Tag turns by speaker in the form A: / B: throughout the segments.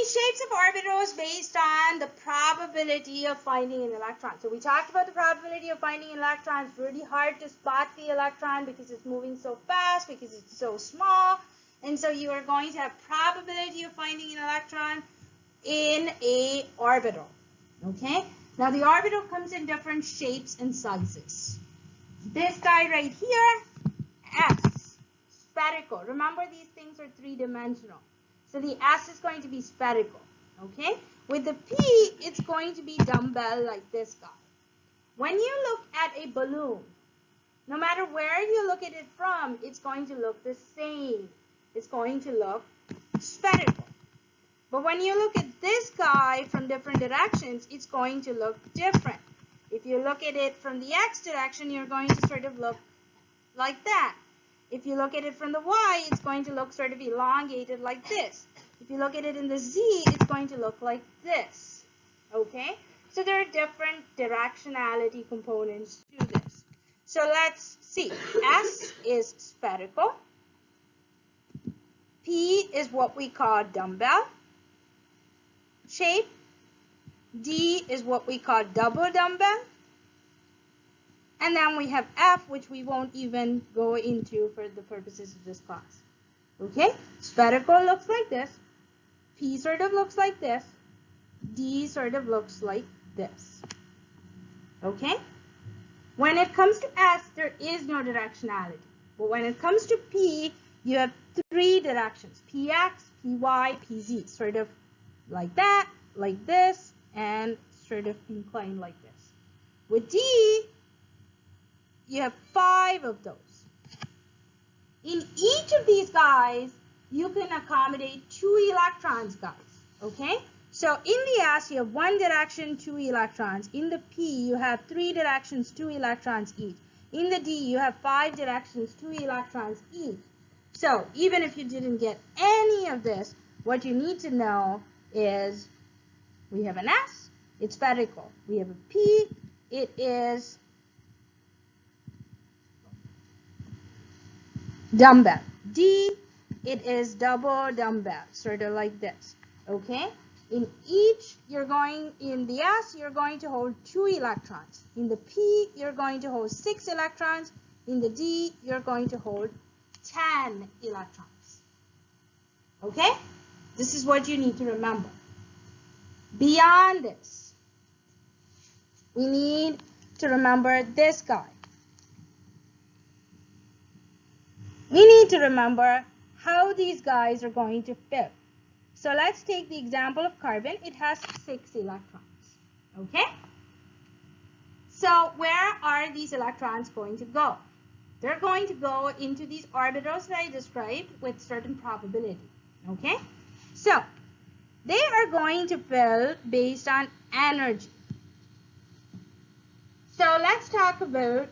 A: shapes of orbitals based on the probability of finding an electron. So we talked about the probability of finding an electron. It's really hard to spot the electron because it's moving so fast, because it's so small. And so you are going to have probability of finding an electron in a orbital. Okay? Now the orbital comes in different shapes and sizes. This guy right here, S, spherical. Remember, these things are three-dimensional. So the S is going to be spherical. Okay? With the P, it's going to be dumbbell like this guy. When you look at a balloon, no matter where you look at it from, it's going to look the same. It's going to look spherical. But when you look at this guy from different directions, it's going to look different. If you look at it from the X direction, you're going to sort of look like that. If you look at it from the Y, it's going to look sort of elongated like this. If you look at it in the Z, it's going to look like this. Okay? So there are different directionality components to this. So let's see. S is spherical. P is what we call dumbbell shape. D is what we call double dumbbell. And then we have F, which we won't even go into for the purposes of this class. Okay? Spherical looks like this. P sort of looks like this. D sort of looks like this. Okay? When it comes to S, there is no directionality. But when it comes to P, you have three directions. PX, PY, PZ. Sort of like that, like this, and sort of inclined like this. With D, you have 5 of those. In each of these guys, you can accommodate 2 electrons, guys. Okay? So in the S, you have 1 direction, 2 electrons. In the P, you have 3 directions, 2 electrons each. In the D, you have 5 directions, 2 electrons each. So even if you didn't get any of this, what you need to know is we have an S, it's spherical. We have a P, it is dumbbell. D, it is double dumbbell, sort of like this. Okay? In each, in the S, you're going to hold 2 electrons. In the P, you're going to hold 6 electrons. In the D, you're going to hold 10 electrons. Okay? This is what you need to remember. Beyond this, we need to remember this guy. We need to remember how these guys are going to fill. So let's take the example of carbon. It has 6 electrons. Okay? So where are these electrons going to go? They're going to go into these orbitals that I described with certain probability. Okay? So they are going to fill based on energy. So let's talk about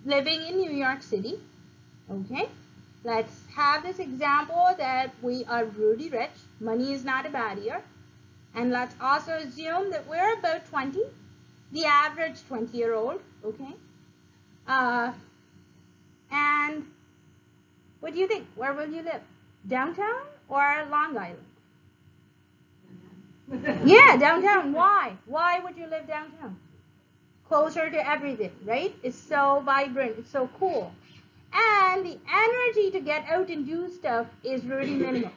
A: living in New York City. Okay? Let's have this example that we are really rich. Money is not a barrier. And let's also assume that we're about 20, the average 20-year-old. Okay? And what do you think? Where will you live? Downtown or Long Island? Yeah, downtown. Why? Why would you live downtown? Closer to everything, right? It's so vibrant. It's so cool. And the energy to get out and do stuff is really minimal.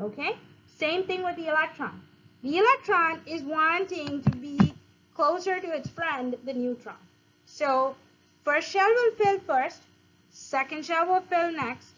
A: Okay? Same thing with the electron. The electron is wanting to be closer to its friend, the neutron. So first shell will fill first, second shell will fill next,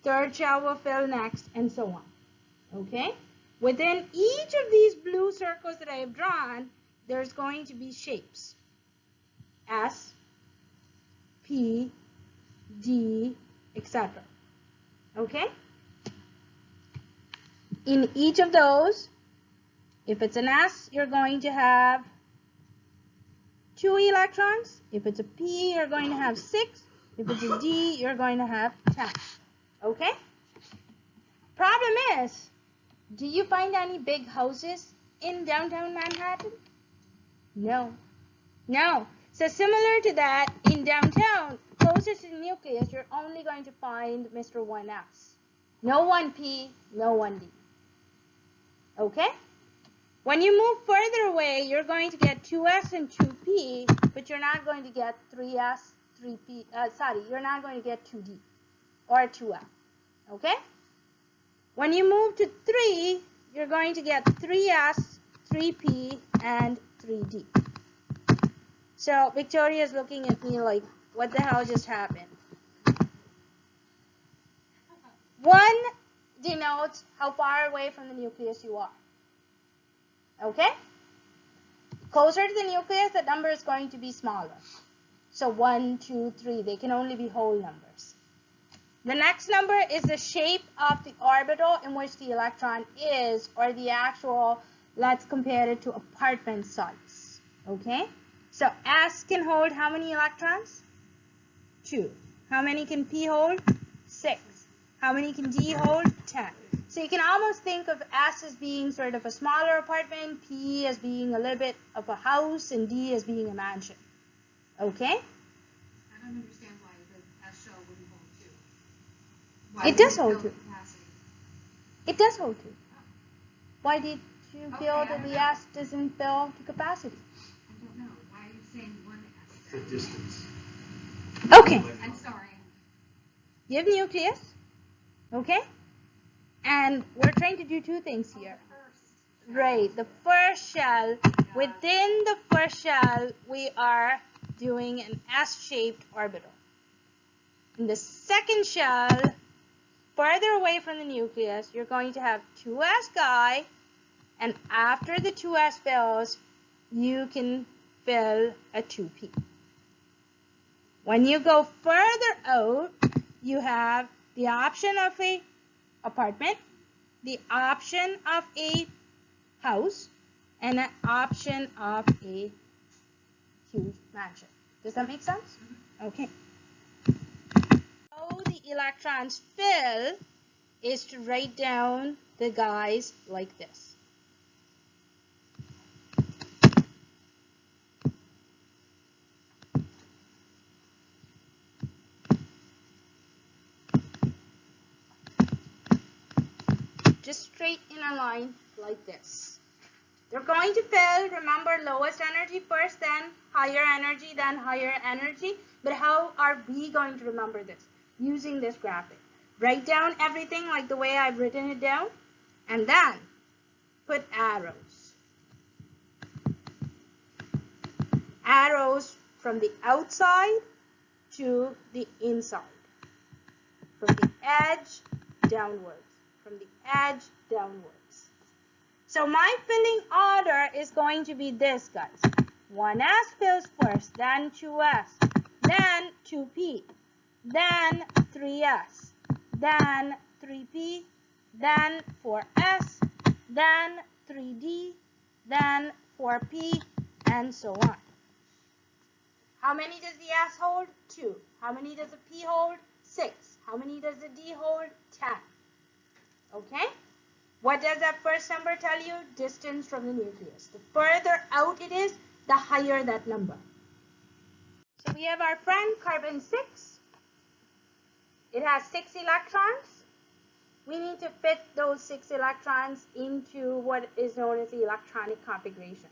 A: third shell will fill next, and so on. Okay? Within each of these blue circles that I have drawn, there's going to be shapes. S, P, D, etc. Okay? In each of those, if it's an S, you're going to have 2 electrons. If it's a P, you're going to have 6. If it's a D, you're going to have 10. Okay? Problem is, do you find any big houses in downtown Manhattan? No. No. So similar to that, in downtown, closest to the nucleus, you're only going to find Mr. 1S. No 1P, no 1D. Okay? When you move further away, you're going to get 2s and 2p, but you're not going to get 3s, 3p, you're not going to get 2d or 2f. Okay? When you move to 3, you're going to get 3s, 3p, and 3d. So Victoria is looking at me like, what the hell just happened? 1 denotes how far away from the nucleus you are. Okay? Closer to the nucleus, the number is going to be smaller. So 1, 2, 3, they can only be whole numbers. The next number is the shape of the orbital in which the electron is, or the actual, let's compare it to apartment size. Okay? So S can hold how many electrons? 2. How many can P hold? 6. How many can D hold? 10. So you can almost think of S as being sort of a smaller apartment, P as being a little bit of a house, and D as being a mansion. Okay?
B: I don't understand why the S shell wouldn't hold 2. Why
A: It does
B: would
A: hold
B: fill
A: 2.
B: the capacity?
A: It does hold 2. Why did you
B: Okay,
A: feel
B: I
A: that
B: don't
A: the
B: know.
A: S doesn't fill to capacity?
B: I don't know. Why are you saying 1 S?
C: The distance.
A: Okay.
B: I'm sorry.
A: You have nucleus. Okay? And we're trying to do 2 things here.
B: First.
A: Right, the first shell, within the first shell, we are doing an S-shaped orbital. In the second shell, further away from the nucleus, you're going to have 2s guy, and after the 2s fills, you can fill a 2p. When you go further out, you have the option of a apartment, the option of a house, and an option of a huge mansion. Does that make sense? Okay. How the electrons fill is to write down the guys like this. Just straight in a line like this. They're going to fill, remember, lowest energy first, then higher energy, then higher energy. But how are we going to remember this? Using this graphic. Write down everything like the way I've written it down, and then put arrows. Arrows from the outside to the inside. From the edge downwards. From the edge downwards. So my filling order is going to be this, guys. 1s fills first, then 2s, then 2p, then 3s, then 3p, then 4s, then 3d, then 4p, and so on. How many does the S hold? 2. How many does the P hold? 6. How many does the D hold? 10. Okay? What does that first number tell you? Distance from the nucleus. The further out it is, the higher that number. So we have our friend carbon 6. It has 6 electrons. We need to fit those 6 electrons into what is known as the electronic configuration.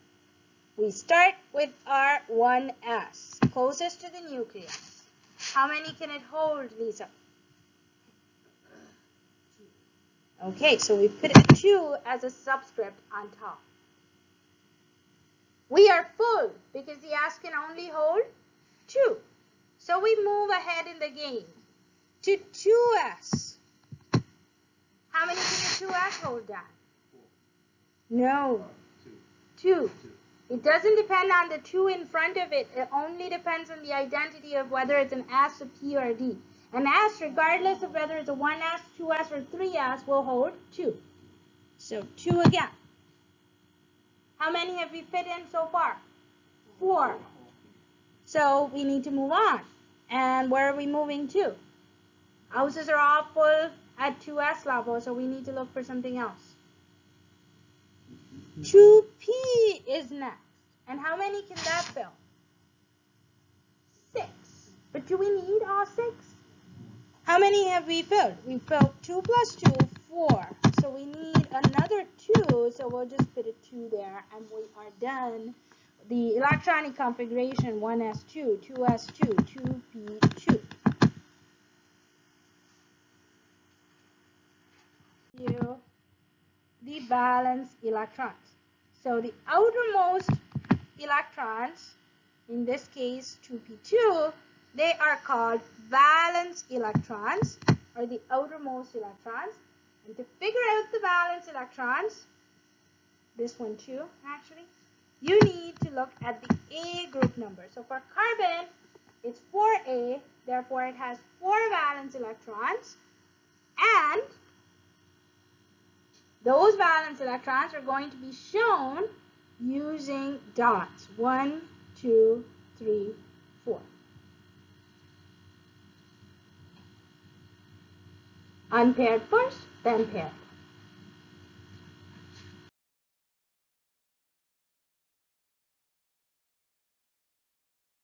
A: We start with our 1s, closest to the nucleus. How many can it hold, Lisa? Okay, so we put a 2 as a subscript on top. We are full because the S can only hold 2. So we move ahead in the game to 2s. How many can the 2s hold down? No. 2. It doesn't depend on the 2 in front of it. It only depends on the identity of whether it's an S, a P, or a D. An S, regardless of whether it's a 1s, 2s, or 3s, will hold 2. So 2 again. How many have we fit in so far? 4. So we need to move on. And where are we moving to? Houses are all full at 2s level, so we need to look for something else. 2p is next. And how many can that fill? 6. But do we need all 6? How many have we filled? We filled 2 plus 2, 4. So we need another 2, so we'll just put a 2 there, and we are done. The electronic configuration 1s2, 2s2, 2p2. The valence electrons. So the outermost electrons, in this case 2p2, they are called valence electrons, or the outermost electrons. And to figure out the valence electrons, this one too actually, you need to look at the A group number. So for carbon, it's 4A, therefore it has 4 valence electrons, and those valence electrons are going to be shown using dots. 1, 2, 3, 4. Unpaired first, then paired.